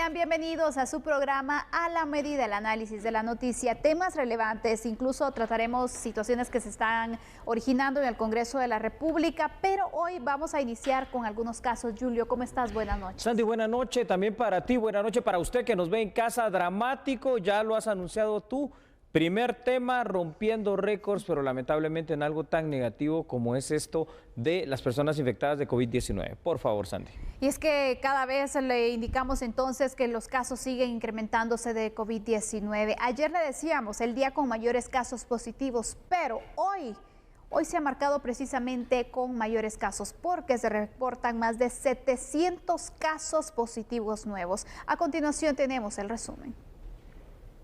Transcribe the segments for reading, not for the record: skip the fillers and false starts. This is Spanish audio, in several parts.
Sean bienvenidos a su programa A la Medida, el análisis de la noticia, temas relevantes, incluso trataremos situaciones que se están originando en el Congreso de la República, pero hoy vamos a iniciar con algunos casos. Julio, ¿cómo estás? Buenas noches. Sandy, buenas noches, también para ti, buenas noches para usted que nos ve en casa. Dramático, ya lo has anunciado tú. Primer tema, rompiendo récords, pero lamentablemente en algo tan negativo como es esto de las personas infectadas de COVID-19. Por favor, Sandy. Y es que cada vez le indicamos entonces que los casos siguen incrementándose de COVID-19. Ayer le decíamos, el día con mayores casos positivos, pero hoy se ha marcado precisamente con mayores casos porque se reportan más de 700 casos positivos nuevos. A continuación tenemos el resumen.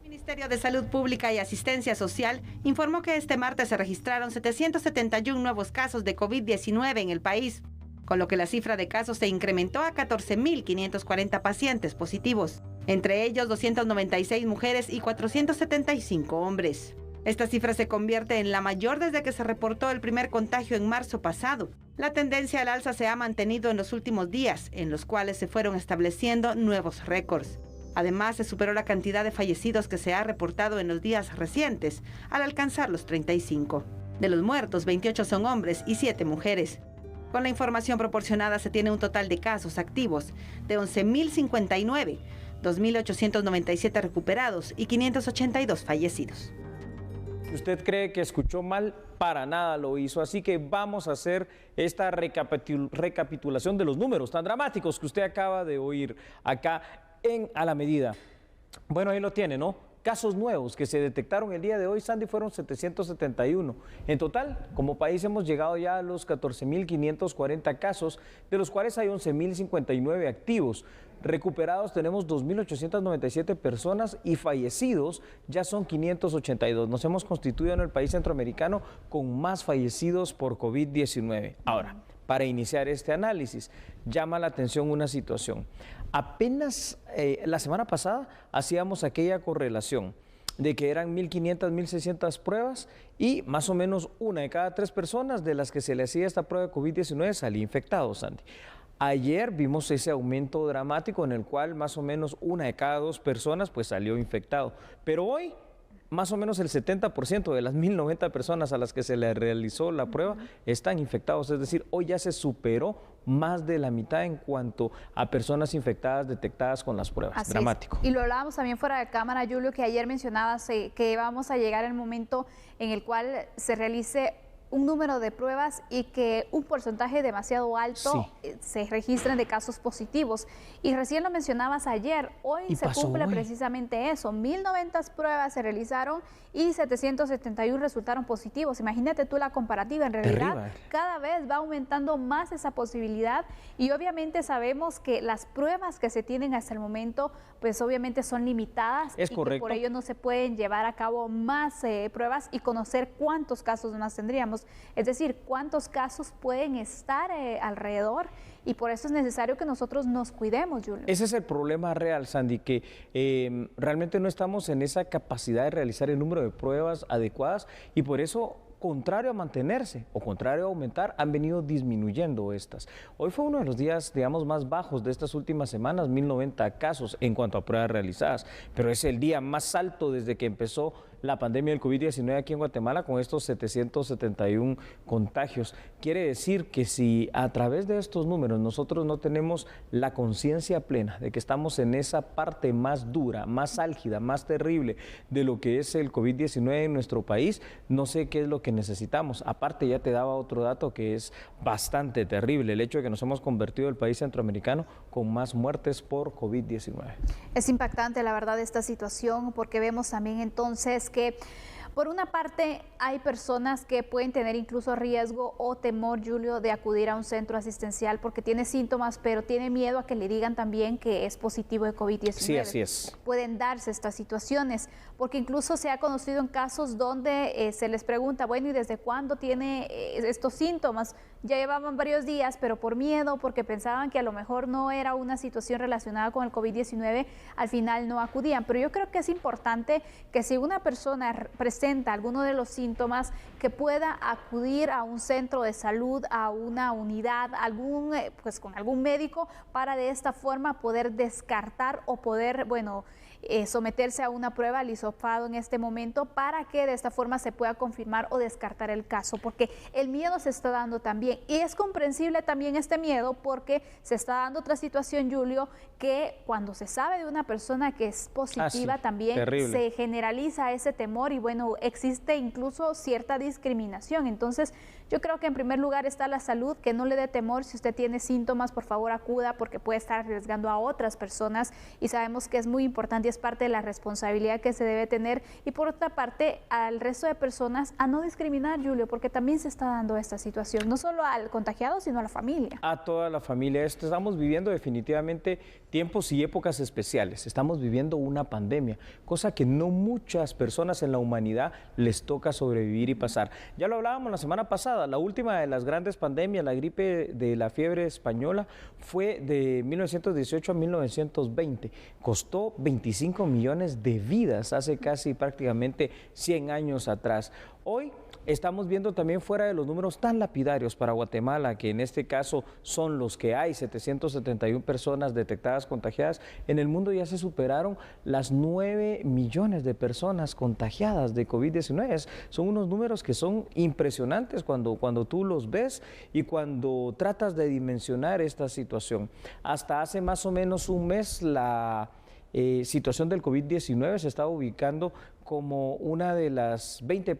El Ministerio de Salud Pública y Asistencia Social informó que este martes se registraron 771 nuevos casos de COVID-19 en el país, con lo que la cifra de casos se incrementó a 14.540 pacientes positivos, entre ellos 296 mujeres y 475 hombres. Esta cifra se convierte en la mayor desde que se reportó el primer contagio en marzo pasado. La tendencia al alza se ha mantenido en los últimos días, en los cuales se fueron estableciendo nuevos récords. Además, se superó la cantidad de fallecidos que se ha reportado en los días recientes, al alcanzar los 35. De los muertos, 28 son hombres y 7 mujeres. Con la información proporcionada se tiene un total de casos activos de 11.059, 2.897 recuperados y 582 fallecidos. Si usted cree que escuchó mal, para nada lo hizo, así que vamos a hacer esta recapitulación de los números tan dramáticos que usted acaba de oír acá en A la Medida. Bueno, ahí lo tiene, ¿no? Casos nuevos que se detectaron el día de hoy, Sandy, fueron 771. En total, como país hemos llegado ya a los 14.540 casos, de los cuales hay 11.059 activos. Recuperados tenemos 2.897 personas y fallecidos ya son 582. Nos hemos constituido en el país centroamericano con más fallecidos por COVID-19. Ahora, para iniciar este análisis, llama la atención una situación. Apenas la semana pasada hacíamos aquella correlación de que eran 1.500, 1.600 pruebas y más o menos una de cada 3 personas de las que se le hacía esta prueba de COVID-19 salía infectado, Sandy. Ayer vimos ese aumento dramático en el cual más o menos una de cada 2 personas pues salió infectado, pero hoy más o menos el 70% de las 1.090 personas a las que se le realizó la prueba están infectados, es decir, hoy ya se superó más de la mitad en cuanto a personas infectadas detectadas con las pruebas. Así dramático. Es. Y lo hablábamos también fuera de cámara, Julio, que ayer mencionabas que vamos a llegar al momento en el cual se realice un número de pruebas y que un porcentaje demasiado alto se registren de casos positivos. Y recién lo mencionabas ayer, hoy se cumple precisamente eso. 1.090 pruebas se realizaron y 771 resultaron positivos. Imagínate tú la comparativa, en realidad cada vez va aumentando más esa posibilidad y obviamente sabemos que las pruebas que se tienen hasta el momento pues obviamente son limitadas. Es correcto. Que por ello no se pueden llevar a cabo más pruebas y conocer cuántos casos más tendríamos. Es decir, cuántos casos pueden estar alrededor y por eso es necesario que nosotros nos cuidemos, Julio. Ese es el problema real, Sandy, que realmente no estamos en esa capacidad de realizar el número de pruebas adecuadas y por eso, contrario a mantenerse o contrario a aumentar, han venido disminuyendo estas. Hoy fue uno de los días, digamos, más bajos de estas últimas semanas, 1.090 casos en cuanto a pruebas realizadas, pero es el día más alto desde que empezó la pandemia del COVID-19 aquí en Guatemala con estos 771 contagios. Quiere decir que si a través de estos números nosotros no tenemos la conciencia plena de que estamos en esa parte más dura, más álgida, más terrible de lo que es el COVID-19 en nuestro país, no sé qué es lo que necesitamos. Aparte, ya te daba otro dato que es bastante terrible, el hecho de que nos hemos convertido en el país centroamericano con más muertes por COVID-19. Es impactante, la verdad, esta situación, porque vemos también entonces que por una parte hay personas que pueden tener incluso riesgo o temor, Julio, de acudir a un centro asistencial porque tiene síntomas, pero tiene miedo a que le digan también que es positivo de COVID-19. Sí, así es. Pueden darse estas situaciones, porque incluso se ha conocido en casos donde se les pregunta, bueno, ¿y desde cuándo tiene estos síntomas? Ya llevaban varios días, pero por miedo, porque pensaban que a lo mejor no era una situación relacionada con el COVID-19, al final no acudían. Pero yo creo que es importante que si una persona presenta presenta alguno de los síntomas, que pueda acudir a un centro de salud, a una unidad, con algún médico, para de esta forma poder descartar o poder, someterse a una prueba al hisopado en este momento, para que de esta forma se pueda confirmar o descartar el caso, porque el miedo se está dando también, y es comprensible también este miedo, porque se está dando otra situación, Julio, que cuando se sabe de una persona que es positiva, también terrible, se generaliza ese temor y existe incluso cierta discriminación. Entonces yo creo que en primer lugar está la salud, que no le dé temor. Si usted tiene síntomas, por favor acuda, porque puede estar arriesgando a otras personas, y sabemos que es muy importante y es parte de la responsabilidad que se debe tener. Y por otra parte, al resto de personas a no discriminar, Julio, porque también se está dando esta situación, no solo al contagiado, sino a la familia. A toda la familia. Estamos viviendo definitivamente tiempos y épocas especiales. Estamos viviendo una pandemia, cosa que no muchas personas en la humanidad les toca sobrevivir y pasar. Ya lo hablábamos la semana pasada, la última de las grandes pandemias, la gripe de la fiebre española, fue de 1918 a 1920. Costó 25 millones de vidas hace casi prácticamente 100 años atrás. Hoy estamos viendo también, fuera de los números tan lapidarios para Guatemala, que en este caso son los que hay, 771 personas detectadas contagiadas, en el mundo ya se superaron las 9 millones de personas contagiadas de COVID-19. Son unos números que son impresionantes cuando tú los ves y cuando tratas de dimensionar esta situación. Hasta hace más o menos un mes la situación del COVID-19 se estaba ubicando como una de las 20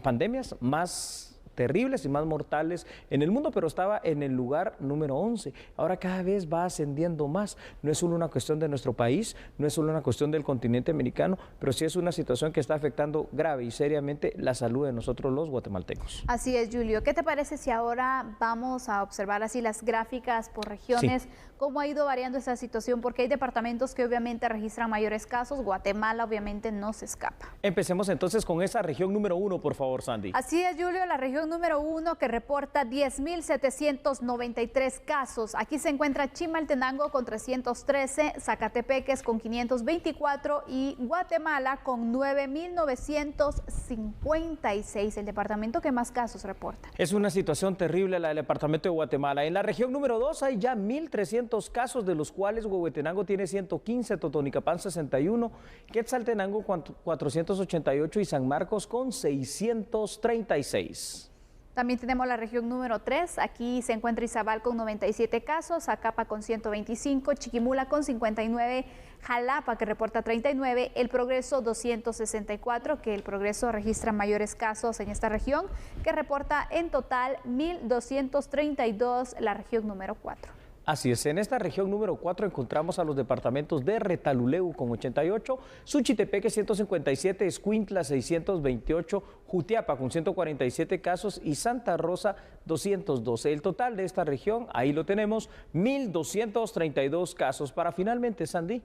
pandemias más terribles y más mortales en el mundo, pero estaba en el lugar número 11. Ahora cada vez va ascendiendo más. No es solo una cuestión de nuestro país, no es solo una cuestión del continente americano, pero sí es una situación que está afectando grave y seriamente la salud de nosotros los guatemaltecos. Así es, Julio. ¿Qué te parece si ahora vamos a observar así las gráficas por regiones? Sí. ¿Cómo ha ido variando esta situación? Porque hay departamentos que obviamente registran mayores casos. Guatemala obviamente no se escapa. Empecemos entonces con esa región número 1, por favor, Sandy. Así es, Julio, la región número 1 que reporta 10.793 casos. Aquí se encuentra Chimaltenango con 313, Zacatepeques con 524 y Guatemala con 9.956, el departamento que más casos reporta. Es una situación terrible la del departamento de Guatemala. En la región número 2 hay ya 1.300 casos, de los cuales Huehuetenango tiene 115, Totonicapán 61, Quetzaltenango 488 y San Marcos con 636. También tenemos la región número 3, aquí se encuentra Izabal con 97 casos, Zacapa con 125, Chiquimula con 59, Jalapa que reporta 39, El Progreso 264, que El Progreso registra mayores casos en esta región, que reporta en total 1.232, la región número 4. Así es, en esta región número 4 encontramos a los departamentos de Retaluleu con 88, Suchitepeque 157, Escuintla 628, Jutiapa con 147 casos y Santa Rosa 212. El total de esta región, ahí lo tenemos, 1.232 casos. Para finalmente, Sandy.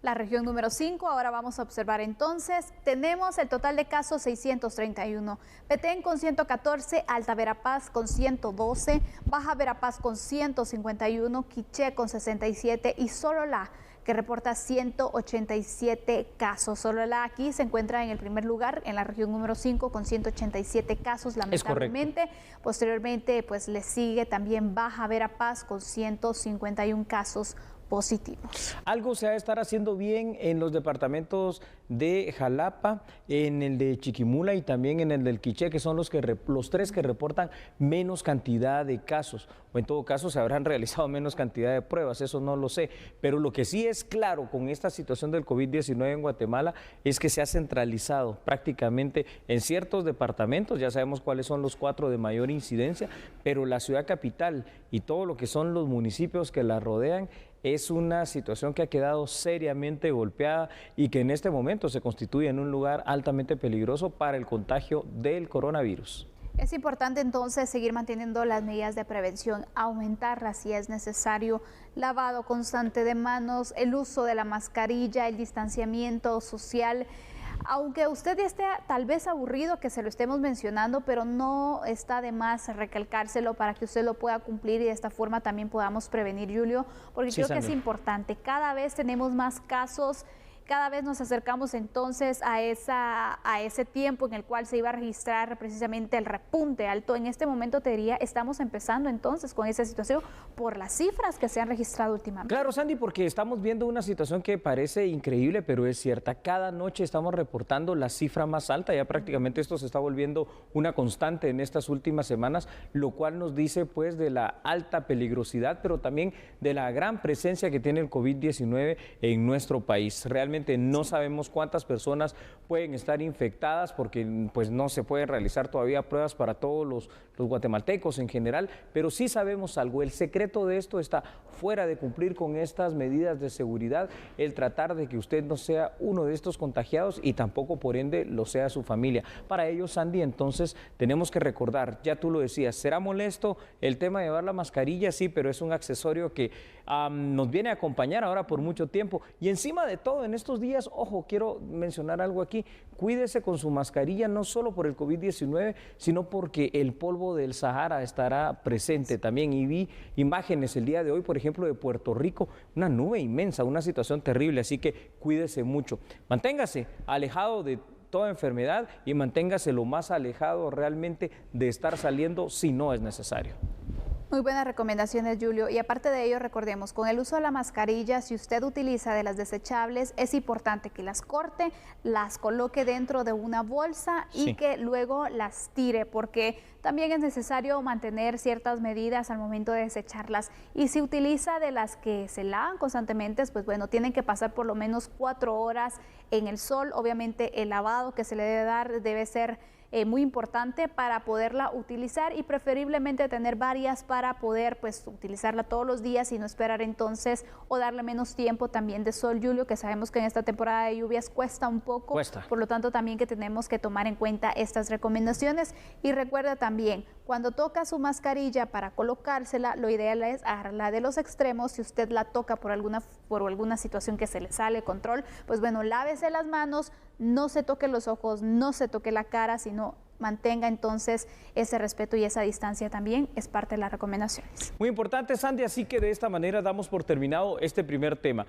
La región número 5, ahora vamos a observar entonces, tenemos el total de casos 631, Petén con 114, Alta Verapaz con 112, Baja Verapaz con 151, Quiché con 67 y Sololá que reporta 187 casos. Sololá aquí se encuentra en el primer lugar en la región número 5 con 187 casos, lamentablemente. Posteriormente pues le sigue también Baja Verapaz con 151 casos positivos. Algo se ha de estar haciendo bien en los departamentos de Jalapa, en el de Chiquimula y también en el del Quiché, que son los tres que reportan menos cantidad de casos, o en todo caso se habrán realizado menos cantidad de pruebas, eso no lo sé, pero lo que sí es claro con esta situación del COVID-19 en Guatemala es que se ha centralizado prácticamente en ciertos departamentos, ya sabemos cuáles son los 4 de mayor incidencia, pero la ciudad capital y todo lo que son los municipios que la rodean es una situación que ha quedado seriamente golpeada y que en este momento se constituye en un lugar altamente peligroso para el contagio del coronavirus. Es importante entonces seguir manteniendo las medidas de prevención, aumentarlas si es necesario, lavado constante de manos, el uso de la mascarilla, el distanciamiento social. Aunque usted esté tal vez aburrido que se lo estemos mencionando, pero no está de más recalcárselo para que usted lo pueda cumplir y de esta forma también podamos prevenir, Julio, porque sí, creo que es importante. Cada vez tenemos más casos, cada vez nos acercamos entonces a ese tiempo en el cual se iba a registrar precisamente el repunte alto. En este momento te diría, estamos empezando entonces con esa situación por las cifras que se han registrado últimamente. Claro, Sandy, porque estamos viendo una situación que parece increíble, pero es cierta. Cada noche estamos reportando la cifra más alta, ya prácticamente esto se está volviendo una constante en estas últimas semanas, lo cual nos dice pues de la alta peligrosidad, pero también de la gran presencia que tiene el COVID-19 en nuestro país. Realmente no sabemos cuántas personas pueden estar infectadas porque pues no se pueden realizar todavía pruebas para todos los guatemaltecos en general, pero sí sabemos algo. El secreto de esto está fuera de cumplir con estas medidas de seguridad, el tratar de que usted no sea uno de estos contagiados y tampoco por ende lo sea su familia. Para ello, Sandy, entonces tenemos que recordar, ya tú lo decías, será molesto el tema de llevar la mascarilla, sí, pero es un accesorio que nos viene a acompañar ahora por mucho tiempo. Y encima de todo, en estos días, ojo, quiero mencionar algo aquí, cuídese con su mascarilla, no solo por el COVID-19, sino porque el polvo del Sahara estará presente también. Y vi imágenes el día de hoy, por ejemplo, de Puerto Rico, una nube inmensa, una situación terrible, así que cuídese mucho. Manténgase alejado de toda enfermedad y manténgase lo más alejado realmente de estar saliendo si no es necesario. Muy buenas recomendaciones, Julio. Y aparte de ello, recordemos, con el uso de la mascarilla, si usted utiliza de las desechables, es importante que las corte, las coloque dentro de una bolsa y que luego las tire, porque también es necesario mantener ciertas medidas al momento de desecharlas. Y si utiliza de las que se lavan constantemente, pues bueno, tienen que pasar por lo menos 4 horas en el sol. Obviamente el lavado que se le debe dar debe ser muy importante para poderla utilizar y preferiblemente tener varias para poder pues utilizarla todos los días y no esperar entonces o darle menos tiempo también de sol, Julio, que sabemos que en esta temporada de lluvias cuesta un poco, por lo tanto también que tenemos que tomar en cuenta estas recomendaciones. Y recuerda también, cuando toca su mascarilla para colocársela, lo ideal es agarrarla de los extremos. Si usted la toca por alguna situación que se le sale control, pues bueno, lávese las manos, no se toque los ojos, no se toque la cara, sino mantenga entonces ese respeto y esa distancia también es parte de las recomendaciones. Muy importante, Sandy, así que de esta manera damos por terminado este primer tema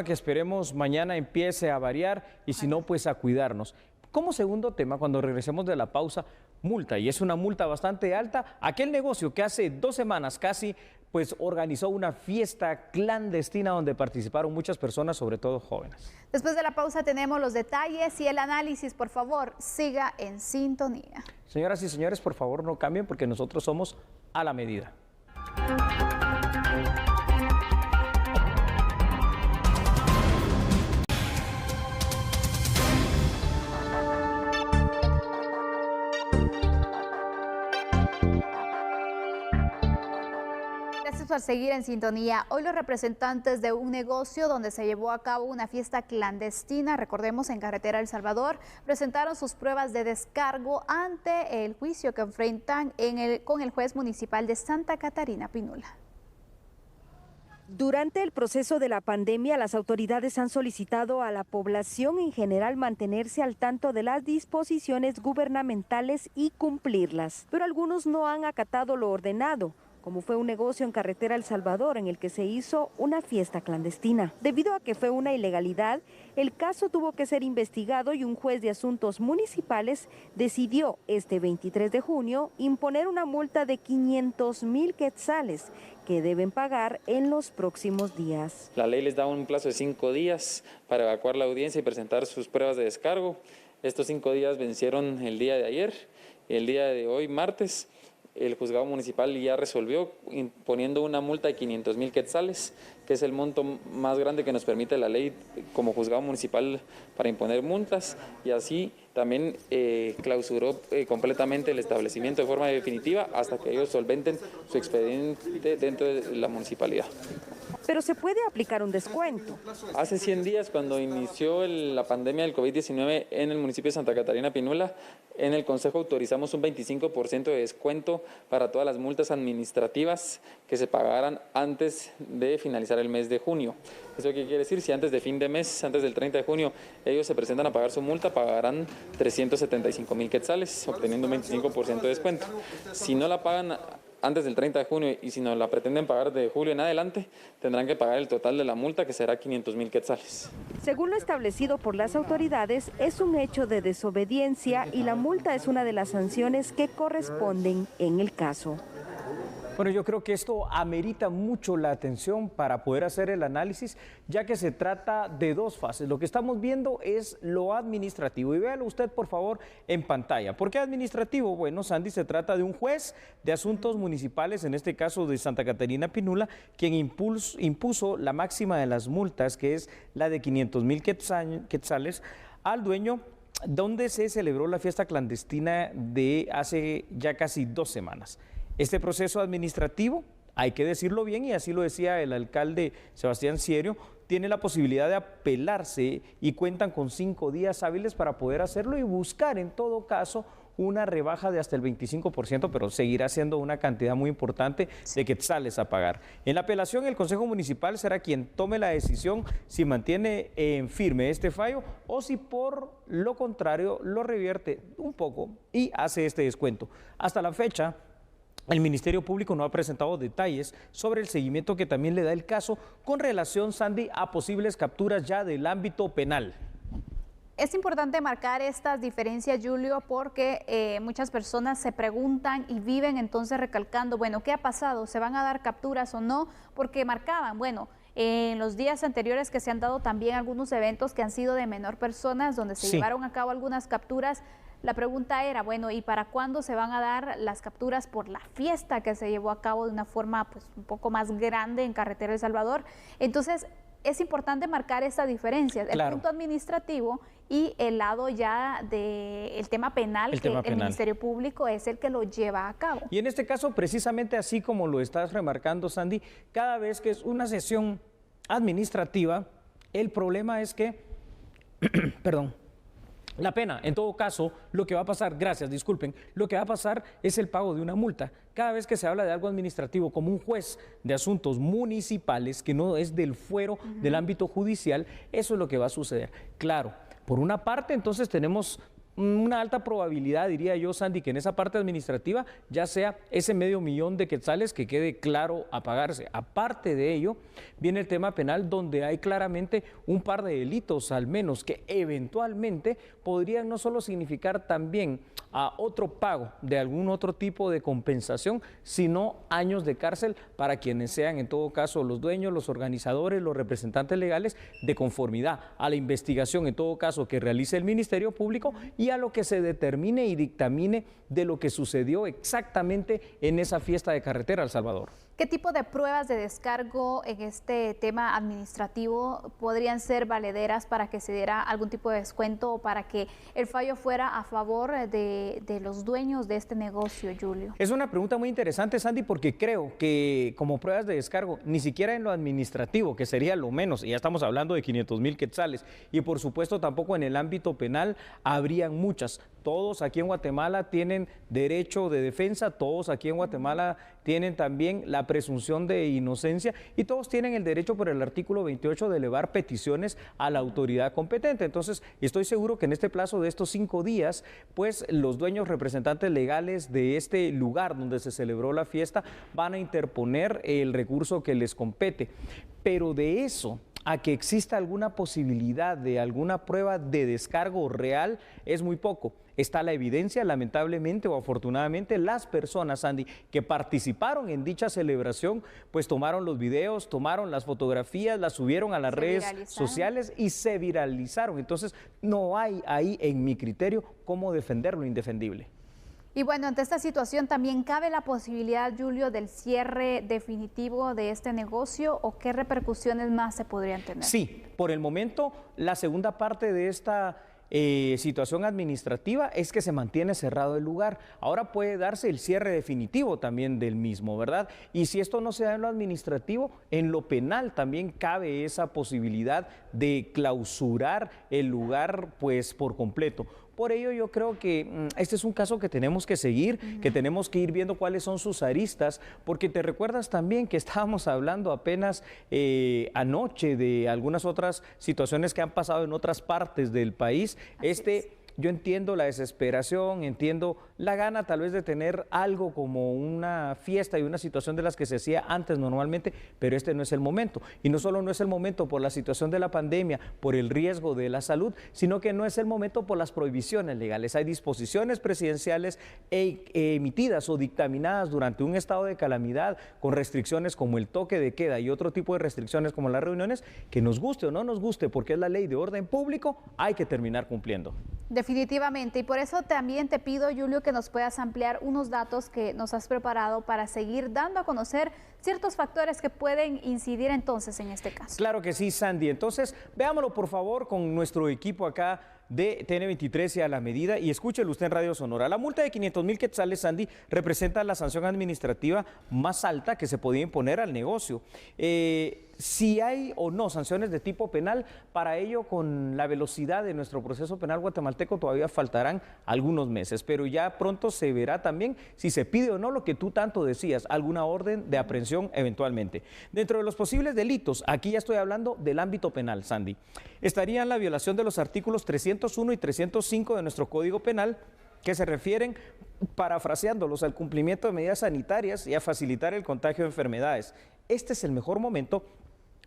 que esperemos mañana empiece a variar y si no, pues a cuidarnos. Como segundo tema, cuando regresemos de la pausa, multa, y es una multa bastante alta, aquel negocio que hace 2 semanas casi pues organizó una fiesta clandestina donde participaron muchas personas, sobre todo jóvenes. Después de la pausa tenemos los detalles y el análisis. Por favor, siga en sintonía. Señoras y señores, por favor no cambien porque nosotros somos a la medida. Gracias por seguir en sintonía. Hoy los representantes de un negocio donde se llevó a cabo una fiesta clandestina, recordemos en Carretera El Salvador, presentaron sus pruebas de descargo ante el juicio que enfrentan con el juez municipal de Santa Catarina Pinula. Durante el proceso de la pandemia, las autoridades han solicitado a la población en general mantenerse al tanto de las disposiciones gubernamentales y cumplirlas, pero algunos no han acatado lo ordenado, como fue un negocio en Carretera El Salvador en el que se hizo una fiesta clandestina. Debido a que fue una ilegalidad, el caso tuvo que ser investigado y un juez de asuntos municipales decidió este 23 de junio imponer una multa de 500,000 quetzales que deben pagar en los próximos días. La ley les da un plazo de 5 días para evacuar la audiencia y presentar sus pruebas de descargo. Estos 5 días vencieron el día de ayer. El día de hoy, martes, el juzgado municipal ya resolvió imponiendo una multa de 500,000 quetzales, que es el monto más grande que nos permite la ley como juzgado municipal para imponer multas, y así también clausuró completamente el establecimiento de forma definitiva hasta que ellos solventen su expediente dentro de la municipalidad. Pero se puede aplicar un descuento. Hace 100 días, cuando inició la pandemia del COVID-19 en el municipio de Santa Catarina Pinula, en el Consejo autorizamos un 25% de descuento para todas las multas administrativas que se pagaran antes de finalizar el mes de junio. ¿Eso qué quiere decir? Si antes de fin de mes, antes del 30 de junio, ellos se presentan a pagar su multa, pagarán 375,000 quetzales, obteniendo un 25% de descuento. Si no la pagan antes del 30 de junio y si no la pretenden pagar de julio en adelante, tendrán que pagar el total de la multa, que será 500.000 quetzales. Según lo establecido por las autoridades, es un hecho de desobediencia y la multa es una de las sanciones que corresponden en el caso. Bueno, yo creo que esto amerita mucho la atención para poder hacer el análisis, ya que se trata de dos fases. Lo que estamos viendo es lo administrativo y véalo usted, por favor, en pantalla. ¿Por qué administrativo? Bueno, Sandy, se trata de un juez de asuntos municipales, en este caso de Santa Catarina Pinula, quien impuso la máxima de las multas, que es la de 500.000 quetzales, al dueño, donde se celebró la fiesta clandestina de hace ya casi 2 semanas. Este proceso administrativo, hay que decirlo bien, y así lo decía el alcalde Sebastián Cirio, tiene la posibilidad de apelarse y cuentan con 5 días hábiles para poder hacerlo y buscar en todo caso una rebaja de hasta el 25%, pero seguirá siendo una cantidad muy importante de quetzales a pagar. En la apelación, el Consejo Municipal será quien tome la decisión si mantiene en firme este fallo o si por lo contrario lo revierte un poco y hace este descuento. Hasta la fecha, el Ministerio Público no ha presentado detalles sobre el seguimiento que también le da el caso con relación, Sandy, a posibles capturas ya del ámbito penal. Es importante marcar estas diferencias, Julio, porque muchas personas se preguntan y viven entonces recalcando, bueno, ¿qué ha pasado? ¿Se van a dar capturas o no? Porque marcaban, bueno, en los días anteriores que se han dado también algunos eventos que han sido de menor personas, donde se llevaron a cabo algunas capturas. La pregunta era, bueno, ¿y para cuándo se van a dar las capturas por la fiesta que se llevó a cabo de una forma pues un poco más grande en Carretera El Salvador? Entonces, es importante marcar esta diferencia, el punto administrativo y el lado ya del tema penal, el Ministerio Público es el que lo lleva a cabo. Y en este caso, precisamente así como lo estás remarcando, Sandy, cada vez que es una sesión administrativa, el problema es que, perdón, la pena, en todo caso, lo que va a pasar, lo que va a pasar es el pago de una multa. Cada vez que se habla de algo administrativo como un juez de asuntos municipales, que no es del fuero del ámbito judicial, eso es lo que va a suceder. Claro, por una parte, entonces tenemos una alta probabilidad, diría yo, Sandy, que en esa parte administrativa ya sea ese $500,000 de quetzales que quede claro a pagarse. Aparte de ello, viene el tema penal, donde hay claramente un par de delitos, al menos, que eventualmente podrían no solo significar también a otro pago de algún otro tipo de compensación, sino años de cárcel para quienes sean, en todo caso, los dueños, los organizadores, los representantes legales, de conformidad a la investigación, en todo caso, que realice el Ministerio Público y a lo que se determine y dictamine de lo que sucedió exactamente en esa fiesta de Carretera El Salvador. ¿Qué tipo de pruebas de descargo en este tema administrativo podrían ser valederas para que se diera algún tipo de descuento o para que el fallo fuera a favor de los dueños de este negocio, Julio? Es una pregunta muy interesante, Sandy, porque creo que como pruebas de descargo, ni siquiera en lo administrativo, que sería lo menos, y ya estamos hablando de 500,000 quetzales, y por supuesto tampoco en el ámbito penal habrían muchas. Todos aquí en Guatemala tienen derecho de defensa, todos aquí en Guatemala tienen también la presunción de inocencia y todos tienen el derecho por el artículo 28 de elevar peticiones a la autoridad competente. Entonces, estoy seguro que en este plazo de estos 5 días, pues los dueños representantes legales de este lugar donde se celebró la fiesta van a interponer el recurso que les compete. Pero de eso a que exista alguna posibilidad de alguna prueba de descargo real es muy poco. Está la evidencia, lamentablemente o afortunadamente, las personas, Sandy, que participaron en dicha celebración, pues tomaron los videos, tomaron las fotografías, las subieron a las redes sociales y se viralizaron. Entonces, no hay ahí, en mi criterio, cómo defender lo indefendible. Y bueno, ante esta situación también cabe la posibilidad, Julio, del cierre definitivo de este negocio, ¿o qué repercusiones más se podrían tener? Sí, por el momento, la segunda parte de esta situación administrativa es que se mantiene cerrado el lugar. Ahora puede darse el cierre definitivo también del mismo, ¿verdad? Y si esto no se da en lo administrativo, en lo penal también cabe esa posibilidad de clausurar el lugar pues por completo. Por ello yo creo que este es un caso que tenemos que seguir, que tenemos que ir viendo cuáles son sus aristas, porque te recuerdas también que estábamos hablando apenas anoche de algunas otras situaciones que han pasado en otras partes del país. Este yo entiendo la desesperación, entiendo la gana tal vez de tener algo como una fiesta y una situación de las que se hacía antes normalmente, pero este no es el momento. Y no solo no es el momento por la situación de la pandemia, por el riesgo de la salud, sino que no es el momento por las prohibiciones legales. Hay disposiciones presidenciales emitidas o dictaminadas durante un estado de calamidad con restricciones como el toque de queda y otro tipo de restricciones como las reuniones, que nos guste o no nos guste, porque es la ley de orden público, hay que terminar cumpliendo. Definitivamente, y por eso también te pido, Julio, que nos puedas ampliar unos datos que nos has preparado para seguir dando a conocer ciertos factores que pueden incidir entonces en este caso. Claro que sí, Sandy. Entonces, veámoslo por favor con nuestro equipo acá de TN23 y a la medida, y escúchelo usted en Radio Sonora. La multa de 500,000 quetzales, Sandy, representa la sanción administrativa más alta que se podía imponer al negocio. Si hay o no sanciones de tipo penal, para ello con la velocidad de nuestro proceso penal guatemalteco todavía faltarán algunos meses, pero ya pronto se verá también si se pide o no lo que tú tanto decías, alguna orden de aprehensión eventualmente. Dentro de los posibles delitos, aquí ya estoy hablando del ámbito penal, Sandy, estarían la violación de los artículos 301 y 305 de nuestro Código Penal, que se refieren, parafraseándolos, al cumplimiento de medidas sanitarias y a facilitar el contagio de enfermedades. Este es el mejor momento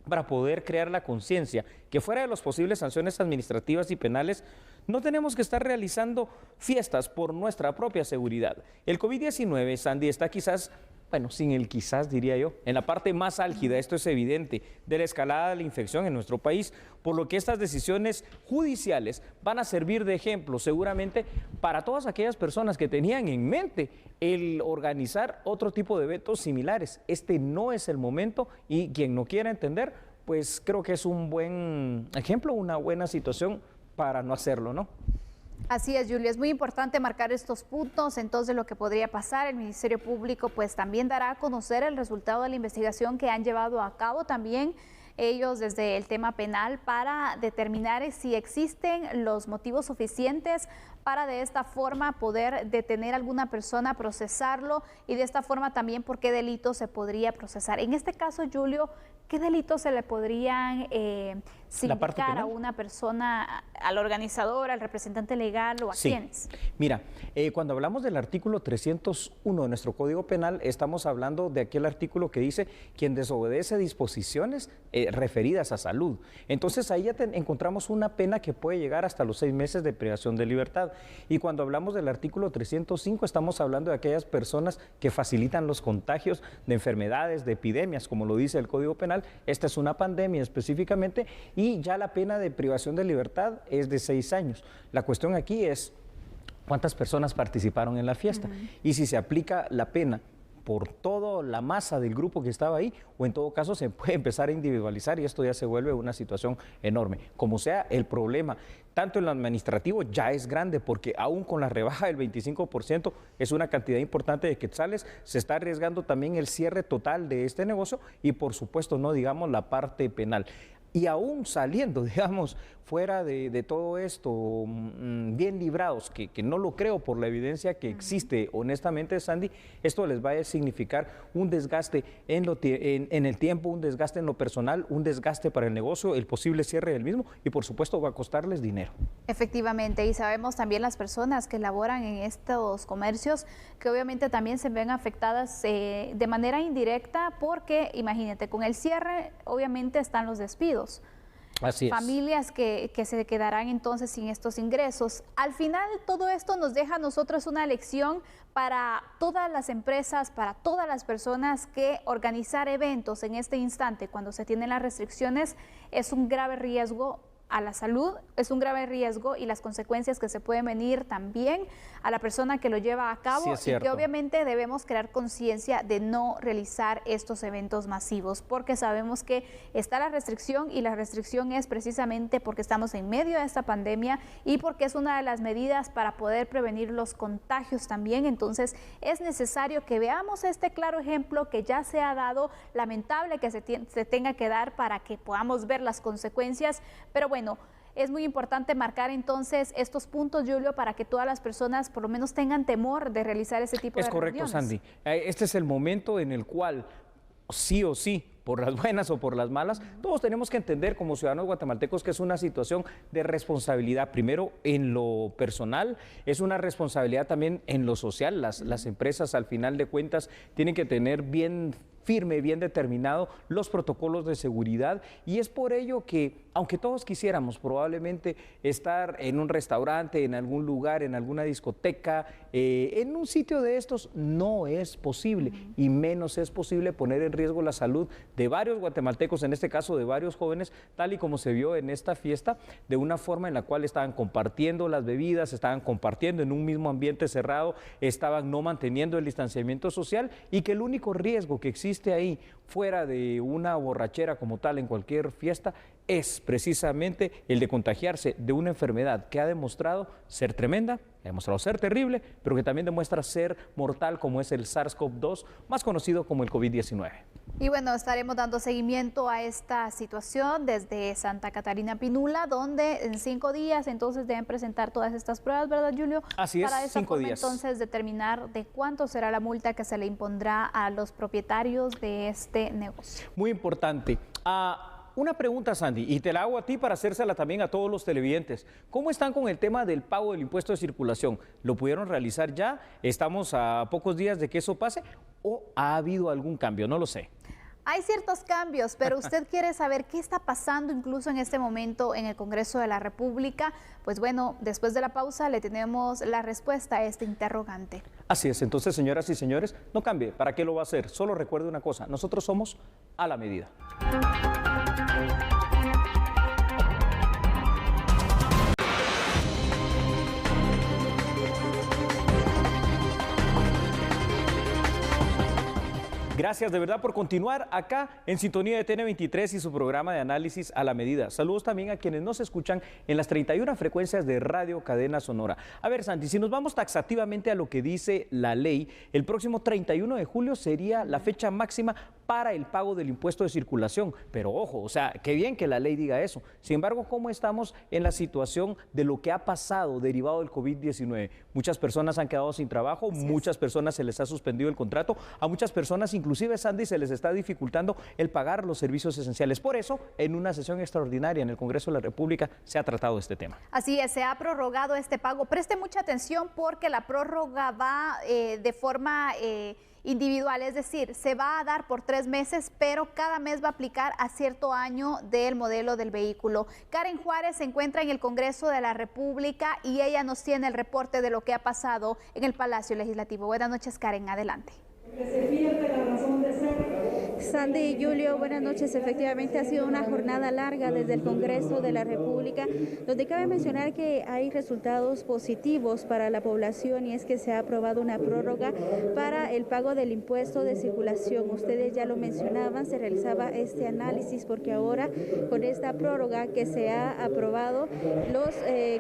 para poder crear la conciencia que fuera de las posibles sanciones administrativas y penales, no tenemos que estar realizando fiestas por nuestra propia seguridad. El COVID-19, Sandy, está quizás, bueno, sin el quizás diría yo, en la parte más álgida, esto es evidente, de la escalada de la infección en nuestro país, por lo que estas decisiones judiciales van a servir de ejemplo seguramente para todas aquellas personas que tenían en mente el organizar otro tipo de eventos similares. Este no es el momento y quien no quiera entender, pues creo que es un buen ejemplo, una buena situación para no hacerlo, ¿no? Así es, Julio, es muy importante marcar estos puntos. Entonces, lo que podría pasar, el Ministerio Público pues también dará a conocer el resultado de la investigación que han llevado a cabo también ellos desde el tema penal para determinar si existen los motivos suficientes para de esta forma poder detener a alguna persona, procesarlo y de esta forma también por qué delito se podría procesar. En este caso, Julio, ¿qué delitos se le podrían sindicar a una persona, al organizador, al representante legal o a quiénes? Mira, cuando hablamos del artículo 301 de nuestro Código Penal, estamos hablando de aquel artículo que dice quien desobedece disposiciones referidas a salud. Entonces ahí ya encontramos una pena que puede llegar hasta los 6 meses de privación de libertad. Y cuando hablamos del artículo 305, estamos hablando de aquellas personas que facilitan los contagios de enfermedades, de epidemias, como lo dice el Código Penal. Esta es una pandemia específicamente y ya la pena de privación de libertad es de 6 años. La cuestión aquí es cuántas personas participaron en la fiesta y si se aplica la pena por toda la masa del grupo que estaba ahí, o en todo caso se puede empezar a individualizar y esto ya se vuelve una situación enorme. Como sea, el problema, tanto en lo administrativo, ya es grande, porque aún con la rebaja del 25%, es una cantidad importante de quetzales, se está arriesgando también el cierre total de este negocio y por supuesto no digamos la parte penal. Y aún saliendo, digamos, fuera de todo esto, bien librados, que no lo creo por la evidencia que existe, honestamente, Sandy, esto les va a significar un desgaste en el tiempo, un desgaste en lo personal, un desgaste para el negocio, el posible cierre del mismo y, por supuesto, va a costarles dinero. Efectivamente, y sabemos también las personas que laboran en estos comercios que obviamente también se ven afectadas de manera indirecta porque, imagínate, con el cierre obviamente están los despidos. Así es. Familias que se quedarán entonces sin estos ingresos. Al final todo esto nos deja a nosotros una lección para todas las empresas, para todas las personas que organizar eventos en este instante cuando se tienen las restricciones es un grave riesgo a la salud, es un grave riesgo y las consecuencias que se pueden venir también a la persona que lo lleva a cabo y que obviamente debemos crear conciencia de no realizar estos eventos masivos porque sabemos que está la restricción y la restricción es precisamente porque estamos en medio de esta pandemia y porque es una de las medidas para poder prevenir los contagios también. Entonces es necesario que veamos este claro ejemplo que ya se ha dado, lamentable que se tenga que dar para que podamos ver las consecuencias, pero bueno, es muy importante marcar entonces estos puntos, Julio, para que todas las personas por lo menos tengan temor de realizar ese tipo de reuniones. Es correcto, Sandy. Este es el momento en el cual sí o sí por las buenas o por las malas, todos tenemos que entender como ciudadanos guatemaltecos que es una situación de responsabilidad, primero en lo personal, es una responsabilidad también en lo social. Las empresas al final de cuentas tienen que tener bien firme, bien determinado los protocolos de seguridad, y es por ello que, aunque todos quisiéramos probablemente estar en un restaurante, en algún lugar, en alguna discoteca, en un sitio de estos, no es posible, y menos es posible poner en riesgo la salud de varios guatemaltecos, en este caso de varios jóvenes, tal y como se vio en esta fiesta, de una forma en la cual estaban compartiendo las bebidas, estaban compartiendo en un mismo ambiente cerrado, estaban no manteniendo el distanciamiento social, y que el único riesgo que existe ahí, fuera de una borrachera como tal en cualquier fiesta, es precisamente el de contagiarse de una enfermedad que ha demostrado ser tremenda, ha demostrado ser terrible, pero que también demuestra ser mortal, como es el SARS-CoV-2, más conocido como el COVID-19. Y bueno, estaremos dando seguimiento a esta situación desde Santa Catarina Pinula, donde en 5 días entonces deben presentar todas estas pruebas, ¿verdad, Julio? Así es, 5 días. Para esta forma entonces determinar de cuánto será la multa que se le impondrá a los propietarios de este negocio. Muy importante. Una pregunta, Sandy, y te la hago a ti para hacérsela también a todos los televidentes. ¿Cómo están con el tema del pago del impuesto de circulación? ¿Lo pudieron realizar ya? ¿Estamos a pocos días de que eso pase? ¿O ha habido algún cambio? No lo sé. Hay ciertos cambios, pero usted quiere saber qué está pasando incluso en este momento en el Congreso de la República. Pues bueno, después de la pausa le tenemos la respuesta a este interrogante. Así es, entonces, señoras y señores, no cambie. ¿Para qué lo va a hacer? Solo recuerde una cosa, nosotros somos a la medida. Gracias de verdad por continuar acá en sintonía de TN23 y su programa de análisis a la medida. Saludos también a quienes nos escuchan en las 31 frecuencias de Radio Cadena Sonora. A ver, Santi, si nos vamos taxativamente a lo que dice la ley, el próximo 31 de julio sería la fecha máxima para el pago del impuesto de circulación. Pero ojo, o sea, qué bien que la ley diga eso. Sin embargo, ¿cómo estamos en la situación de lo que ha pasado derivado del COVID-19? Muchas personas han quedado sin trabajo, muchas personas se les ha suspendido el contrato, a muchas personas inclusive, Sandy, se les está dificultando el pagar los servicios esenciales. Por eso, en una sesión extraordinaria en el Congreso de la República se ha tratado este tema. Así es, se ha prorrogado este pago. Preste mucha atención porque la prórroga va de forma individual, es decir, se va a dar por 3 meses, pero cada mes va a aplicar a cierto año del modelo del vehículo. Karen Juárez se encuentra en el Congreso de la República y ella nos tiene el reporte de lo que ha pasado en el Palacio Legislativo. Buenas noches, Karen, adelante. Sandy y Julio, buenas noches. Efectivamente ha sido una jornada larga desde el Congreso de la República, donde cabe mencionar que hay resultados positivos para la población, y es que se ha aprobado una prórroga para el pago del impuesto de circulación. Ustedes ya lo mencionaban, se realizaba este análisis porque ahora con esta prórroga que se ha aprobado, los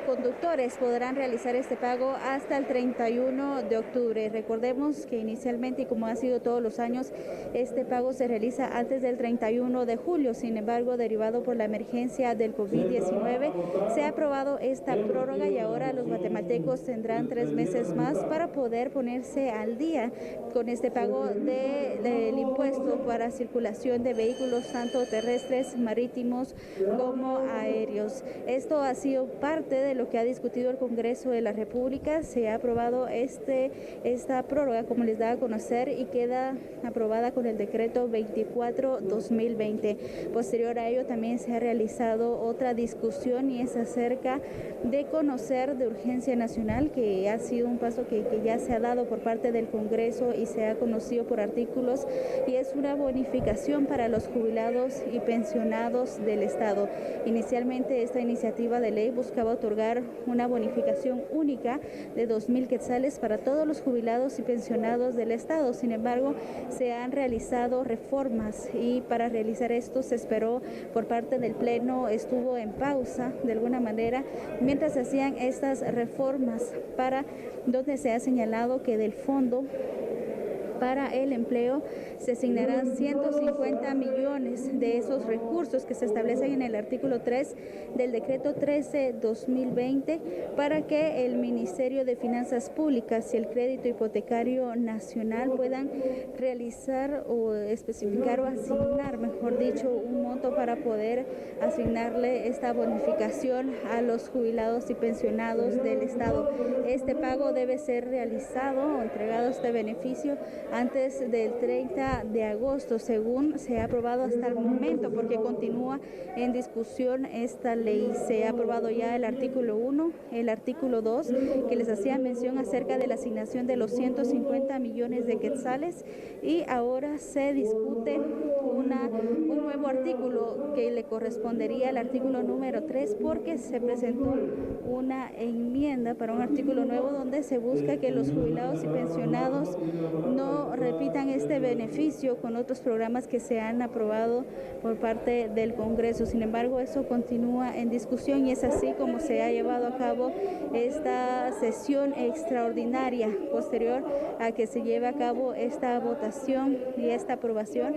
conductores podrán realizar este pago hasta el 31 de octubre. Recordemos que inicialmente, y como ha sido todos los años, este pago se realiza antes del 31 de julio. Sin embargo, derivado por la emergencia del COVID-19, se ha aprobado esta prórroga y ahora los guatemaltecos tendrán 3 meses más para poder ponerse al día con este pago del impuesto para circulación de vehículos tanto terrestres, marítimos como aéreos. Esto ha sido parte de lo que ha discutido el Congreso de la República. Se ha aprobado esta prórroga, como les da a conocer, y queda aprobada con el decreto 24/2020. Posterior a ello también se ha realizado otra discusión, y es acerca de conocer de urgencia nacional, que ha sido un paso que ya se ha dado por parte del Congreso y se ha conocido por artículos, y es una bonificación para los jubilados y pensionados del Estado. Inicialmente esta iniciativa de ley buscaba otorgar una bonificación única de 2,000 quetzales para todos los jubilados y pensionados del Estado. Sin embargo, se han realizado reformas, y para realizar esto se esperó por parte del Pleno, estuvo en pausa de alguna manera mientras se hacían estas reformas, para donde se ha señalado que del fondo para el empleo, se asignarán 150 millones de esos recursos que se establecen en el artículo 3 del decreto 13/2020 para que el Ministerio de Finanzas Públicas y el Crédito Hipotecario Nacional puedan realizar o especificar o asignar, mejor dicho, un monto para poder asignarle esta bonificación a los jubilados y pensionados del Estado. Este pago debe ser realizado o entregado este beneficio antes del 30 de agosto, según se ha aprobado hasta el momento, porque continúa en discusión esta ley. Se ha aprobado ya el artículo 1, el artículo 2, que les hacía mención acerca de la asignación de los 150 millones de quetzales, y ahora se discute un nuevo artículo que le correspondería al artículo número 3, porque se presentó una enmienda para un artículo nuevo donde se busca que los jubilados y pensionados no repitan este beneficio con otros programas que se han aprobado por parte del Congreso. Sin embargo, eso continúa en discusión y es así como se ha llevado a cabo esta sesión extraordinaria posterior a que se lleve a cabo esta votación y esta aprobación.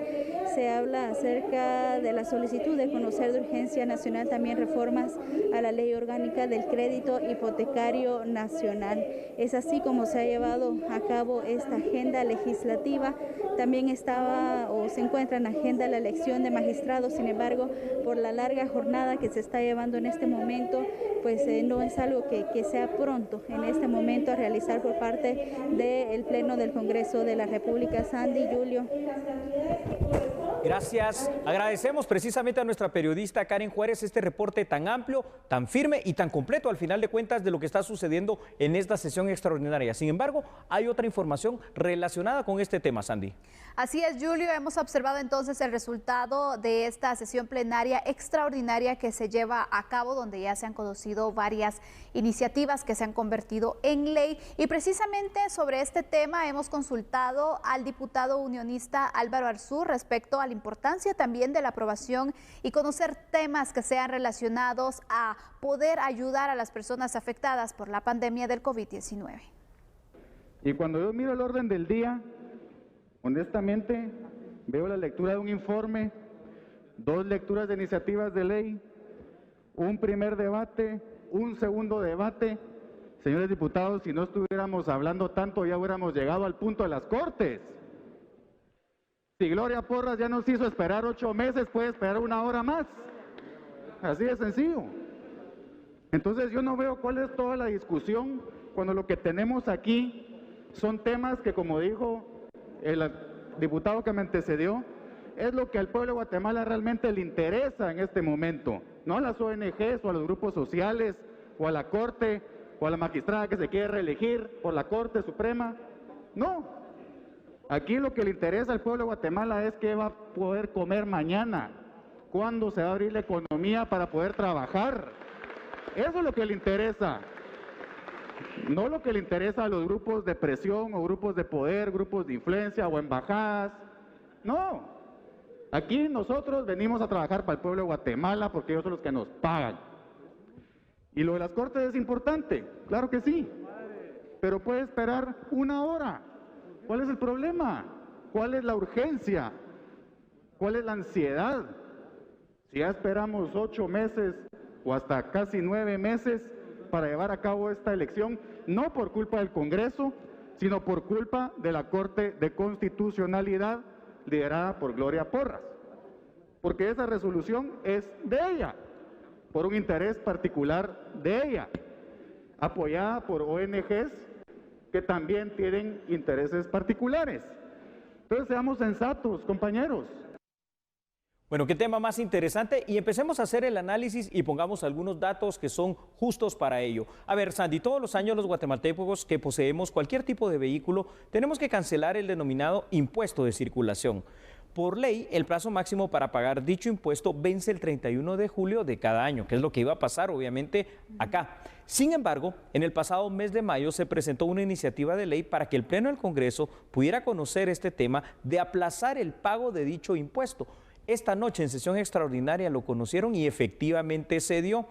Se habla acerca de la solicitud de conocer de urgencia nacional también reformas a la Ley Orgánica del Crédito Hipotecario Nacional. Es así como se ha llevado a cabo esta agenda legislativa. También estaba o se encuentra en agenda la elección de magistrados. Sin embargo, por la larga jornada que se está llevando en este momento, pues no es algo que sea pronto en este momento a realizar por parte del Pleno del Congreso de la República. Sandy, Julio. Gracias. Agradecemos precisamente a nuestra periodista Karen Juárez este reporte tan amplio, tan firme y tan completo al final de cuentas de lo que está sucediendo en esta sesión extraordinaria. Sin embargo, hay otra información relacionada con este tema, Sandy. Así es, Julio. Hemos observado entonces el resultado de esta sesión plenaria extraordinaria que se lleva a cabo, donde ya se han conocido varias iniciativas que se han convertido en ley. Y precisamente sobre este tema hemos consultado al diputado unionista Álvaro Arzú respecto a la importancia también de la aprobación y conocer temas que sean relacionados a poder ayudar a las personas afectadas por la pandemia del COVID-19. Y cuando yo miro el orden del día, honestamente, veo la lectura de un informe, 2 lecturas de iniciativas de ley, un primer debate, un segundo debate. Señores diputados, si no estuviéramos hablando tanto, ya hubiéramos llegado al punto de las Cortes. Si Gloria Porras ya nos hizo esperar 8 meses, puede esperar 1 hora más. Así de sencillo. Entonces yo no veo cuál es toda la discusión cuando lo que tenemos aquí son temas que, como dijo el diputado que me antecedió, es lo que al pueblo de Guatemala realmente le interesa en este momento, no a las ONGs o a los grupos sociales o a la Corte o a la magistrada que se quiere reelegir por la Corte Suprema. No. Aquí lo que le interesa al pueblo de Guatemala es qué va a poder comer mañana, cuándo se va a abrir la economía para poder trabajar. Eso es lo que le interesa. No lo que le interesa a los grupos de presión o grupos de poder, grupos de influencia o embajadas. No. Aquí nosotros venimos a trabajar para el pueblo de Guatemala porque ellos son los que nos pagan. Y lo de las Cortes es importante, claro que sí. Pero puede esperar 1 hora. ¿Cuál es el problema? ¿Cuál es la urgencia? ¿Cuál es la ansiedad? Si ya esperamos 8 meses o hasta casi 9 meses para llevar a cabo esta elección, no por culpa del Congreso, sino por culpa de la Corte de Constitucionalidad liderada por Gloria Porras. Porque esa resolución es de ella, por un interés particular de ella, apoyada por ONGs que también tienen intereses particulares. Entonces seamos sensatos, compañeros. Bueno, qué tema más interesante, y empecemos a hacer el análisis y pongamos algunos datos que son justos para ello. A ver, Sandy, todos los años los guatemaltecos que poseemos cualquier tipo de vehículo tenemos que cancelar el denominado impuesto de circulación. Por ley, el plazo máximo para pagar dicho impuesto vence el 31 de julio de cada año, que es lo que iba a pasar obviamente acá. Sin embargo, en el pasado mes de mayo se presentó una iniciativa de ley para que el Pleno del Congreso pudiera conocer este tema de aplazar el pago de dicho impuesto. Esta noche en sesión extraordinaria lo conocieron y efectivamente se dio.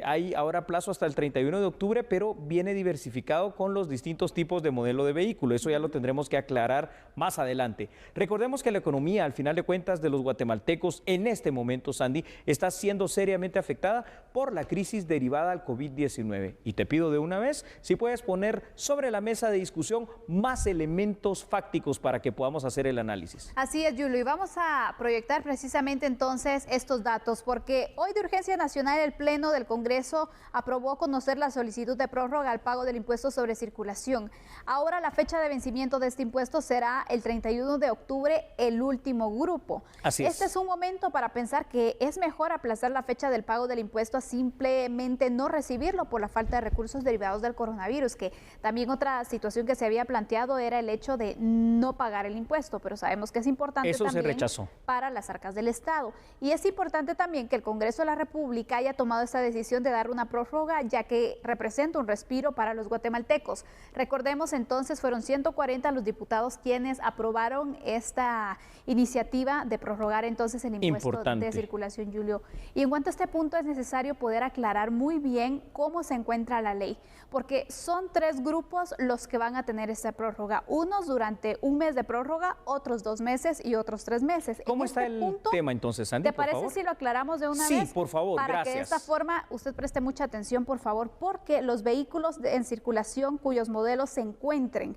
Hay ahora plazo hasta el 31 de octubre, pero viene diversificado con los distintos tipos de modelo de vehículo. Eso ya lo tendremos que aclarar más adelante. Recordemos que la economía, al final de cuentas, de los guatemaltecos en este momento, Sandy, está siendo seriamente afectada por la crisis derivada al COVID-19. Y te pido de una vez si puedes poner sobre la mesa de discusión más elementos fácticos para que podamos hacer el análisis. Así es, Julio, y vamos a proyectar precisamente entonces estos datos, porque hoy de urgencia nacional el Pleno del Congreso aprobó conocer la solicitud de prórroga al pago del impuesto sobre circulación. Ahora la fecha de vencimiento de este impuesto será el 31 de octubre, el último grupo. Así es. Este es un momento para pensar que es mejor aplazar la fecha del pago del impuesto a simplemente no recibirlo por la falta de recursos derivados del coronavirus, que también otra situación que se había planteado era el hecho de no pagar el impuesto, pero sabemos que es importante Eso también se rechazó para las arcas del Estado. Y es importante también que el Congreso de la República haya tomado esta decisión de dar una prórroga, ya que representa un respiro para los guatemaltecos. Recordemos entonces, fueron 140 los diputados quienes aprobaron esta iniciativa de prorrogar entonces el impuesto de circulación, Julio. Y en cuanto a este punto es necesario poder aclarar muy bien cómo se encuentra la ley, porque son 3 grupos los que van a tener esta prórroga. Unos durante un mes de prórroga, otros 2 meses y otros 3 meses. ¿Cómo está el tema entonces, Sandy? ¿Te parece si lo aclaramos de una vez? Sí, por favor, para gracias. Que de esta forma usted preste mucha atención, por favor, porque los vehículos en circulación cuyos modelos se encuentren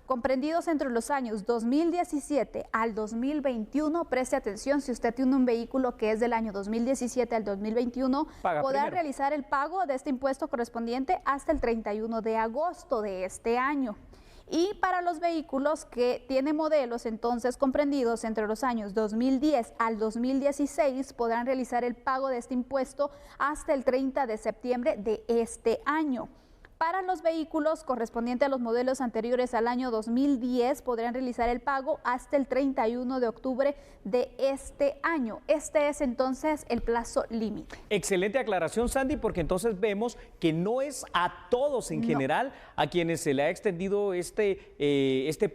comprendidos entre los años 2017 al 2021, preste atención, si usted tiene un vehículo que es del año 2017 al 2021, podrá realizar el pago de este impuesto correspondiente hasta el 31 de agosto de este año. Y para los vehículos que tienen modelos entonces comprendidos entre los años 2010 al 2016, podrán realizar el pago de este impuesto hasta el 30 de septiembre de este año. Para los vehículos correspondientes a los modelos anteriores al año 2010 podrán realizar el pago hasta el 31 de octubre de este año. Este es entonces el plazo límite. Excelente aclaración, Sandy, porque entonces vemos que no es a todos en general a quienes se le ha extendido este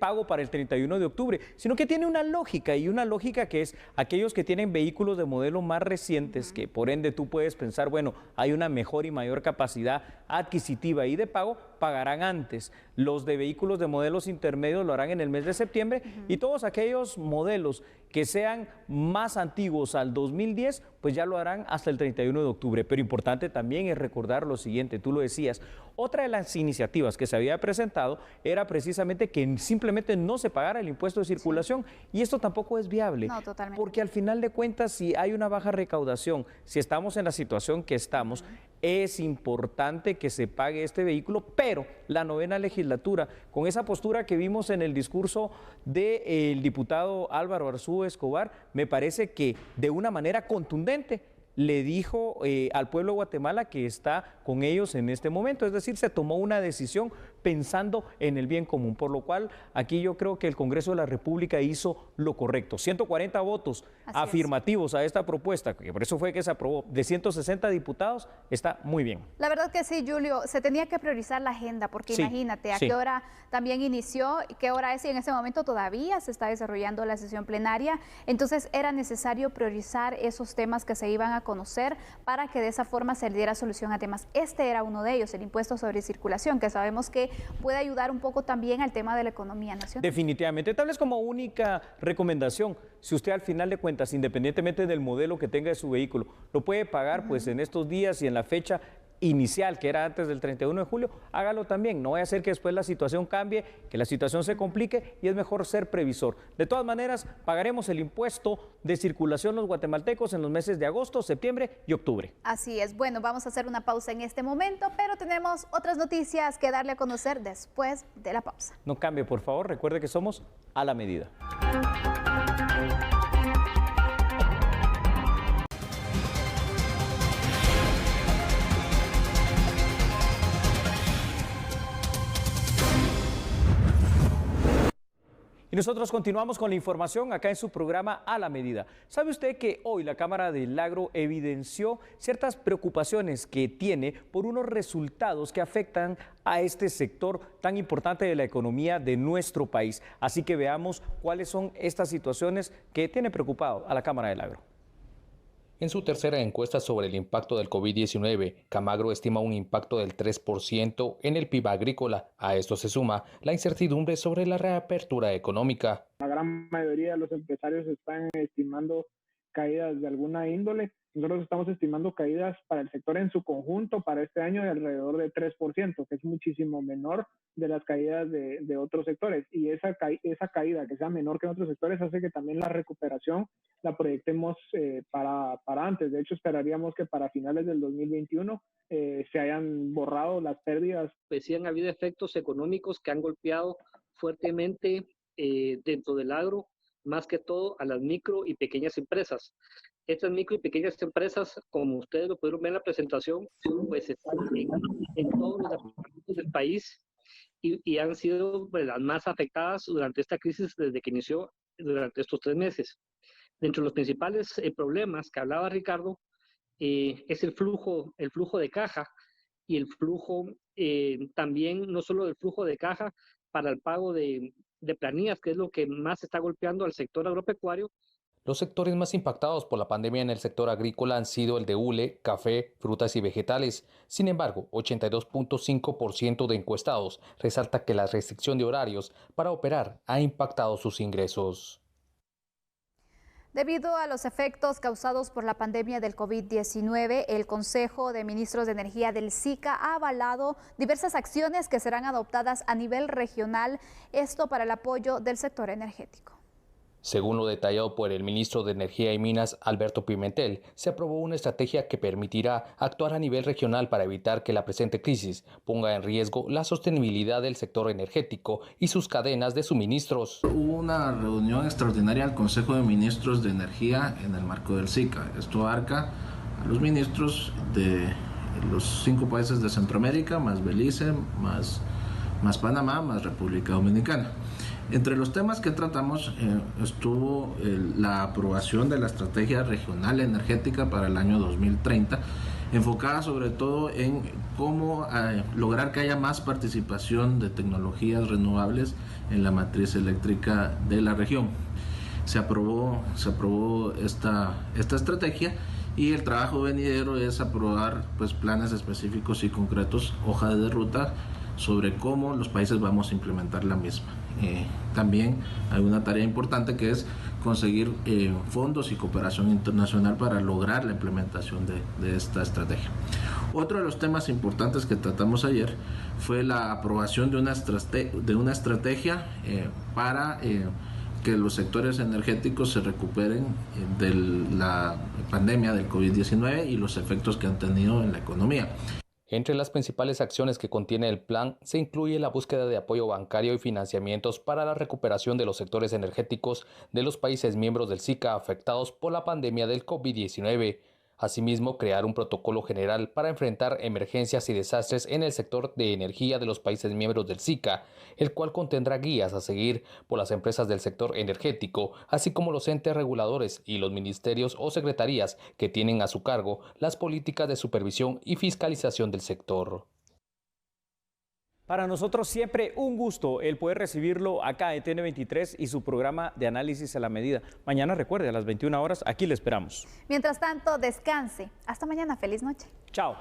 pago para el 31 de octubre, sino que tiene una lógica, y una lógica que es aquellos que tienen vehículos de modelo más recientes, que por ende tú puedes pensar, bueno, hay una mejor y mayor capacidad adquisitiva y de pago, pagarán antes. Los de vehículos de modelos intermedios lo harán en el mes de septiembre y todos aquellos modelos que sean más antiguos al 2010, pues ya lo harán hasta el 31 de octubre. Pero importante también es recordar lo siguiente, tú lo decías, otra de las iniciativas que se había presentado era precisamente que simplemente no se pagara el impuesto de circulación, y esto tampoco es viable. No, totalmente. Porque al final de cuentas, si hay una baja recaudación, si estamos en la situación que estamos, es importante que se pague este vehículo, pero la 9ª legislatura, con esa postura que vimos en el discurso del diputado Álvaro Arzú Escobar, me parece que de una manera contundente le dijo al pueblo de Guatemala que está con ellos en este momento, es decir, se tomó una decisión pensando en el bien común, por lo cual aquí yo creo que el Congreso de la República hizo lo correcto. 140 votos afirmativos a esta propuesta, que por eso fue que se aprobó, de 160 diputados, está muy bien. La verdad que sí, Julio, se tenía que priorizar la agenda, porque imagínate a qué hora también inició, qué hora es, y en ese momento todavía se está desarrollando la sesión plenaria, entonces era necesario priorizar esos temas que se iban a conocer para que de esa forma se le diera solución a temas. Este era uno de ellos, el impuesto sobre circulación, que sabemos que puede ayudar un poco también al tema de la economía nacional. Definitivamente, tal vez como única recomendación, si usted al final de cuentas, independientemente del modelo que tenga de su vehículo, lo puede pagar pues en estos días y en la fecha inicial, que era antes del 31 de julio, hágalo también. No vaya a ser que después la situación cambie, que la situación se complique, y es mejor ser previsor. De todas maneras, pagaremos el impuesto de circulación los guatemaltecos en los meses de agosto, septiembre y octubre. Así es. Bueno, vamos a hacer una pausa en este momento, pero tenemos otras noticias que darle a conocer después de la pausa. No cambie, por favor. Recuerde que somos a la medida. Y nosotros continuamos con la información acá en su programa A la Medida. ¿Sabe usted que hoy la Cámara del Agro evidenció ciertas preocupaciones que tiene por unos resultados que afectan a este sector tan importante de la economía de nuestro país? Así que veamos cuáles son estas situaciones que tienen preocupado a la Cámara del Agro. En su tercera encuesta sobre el impacto del COVID-19, Camagro estima un impacto del 3% en el PIB agrícola. A esto se suma la incertidumbre sobre la reapertura económica. La gran mayoría de los empresarios están estimando caídas de alguna índole. Nosotros estamos estimando caídas para el sector en su conjunto para este año de alrededor de 3%, que es muchísimo menor de las caídas de otros sectores. Y esa caída que sea menor que en otros sectores hace que también la recuperación la proyectemos para antes. De hecho, esperaríamos que para finales del 2021 se hayan borrado las pérdidas. Pues sí han habido efectos económicos que han golpeado fuertemente dentro del agro, más que todo a las micro y pequeñas empresas. Estas micro y pequeñas empresas, como ustedes lo pudieron ver en la presentación, pues están en todos los departamentos del país y han sido pues, las más afectadas durante esta crisis desde que inició durante estos 3 meses. Dentro de los principales problemas que hablaba Ricardo es el flujo de caja y el flujo también, no solo el flujo de caja para el pago de planillas, que es lo que más está golpeando al sector agropecuario. Los sectores más impactados por la pandemia en el sector agrícola han sido el de hule, café, frutas y vegetales. Sin embargo, 82.5% de encuestados resalta que la restricción de horarios para operar ha impactado sus ingresos. Debido a los efectos causados por la pandemia del COVID-19, el Consejo de Ministros de Energía del SICA ha avalado diversas acciones que serán adoptadas a nivel regional, esto para el apoyo del sector energético. Según lo detallado por el ministro de Energía y Minas, Alberto Pimentel, se aprobó una estrategia que permitirá actuar a nivel regional para evitar que la presente crisis ponga en riesgo la sostenibilidad del sector energético y sus cadenas de suministros. Hubo una reunión extraordinaria del Consejo de Ministros de Energía en el marco del SICA. Esto abarca a los ministros de los 5 países de Centroamérica, más Belice, más Panamá, más República Dominicana. Entre los temas que tratamos estuvo la aprobación de la Estrategia Regional Energética para el año 2030, enfocada sobre todo en cómo lograr que haya más participación de tecnologías renovables en la matriz eléctrica de la región. Se aprobó esta estrategia y el trabajo venidero es aprobar pues, planes específicos y concretos, hoja de ruta, sobre cómo los países vamos a implementar la misma. También hay una tarea importante que es conseguir fondos y cooperación internacional para lograr la implementación de esta estrategia. Otro de los temas importantes que tratamos ayer fue la aprobación de una estrategia para que los sectores energéticos se recuperen de la pandemia del COVID-19 y los efectos que han tenido en la economía. Entre las principales acciones que contiene el plan se incluye la búsqueda de apoyo bancario y financiamientos para la recuperación de los sectores energéticos de los países miembros del SICA afectados por la pandemia del COVID-19. Asimismo, crear un protocolo general para enfrentar emergencias y desastres en el sector de energía de los países miembros del SICA, el cual contendrá guías a seguir por las empresas del sector energético, así como los entes reguladores y los ministerios o secretarías que tienen a su cargo las políticas de supervisión y fiscalización del sector. Para nosotros siempre un gusto el poder recibirlo acá en TN23 y su programa de análisis a la medida. Mañana, recuerde, a las 21 horas, aquí le esperamos. Mientras tanto, descanse. Hasta mañana. Feliz noche. Chao.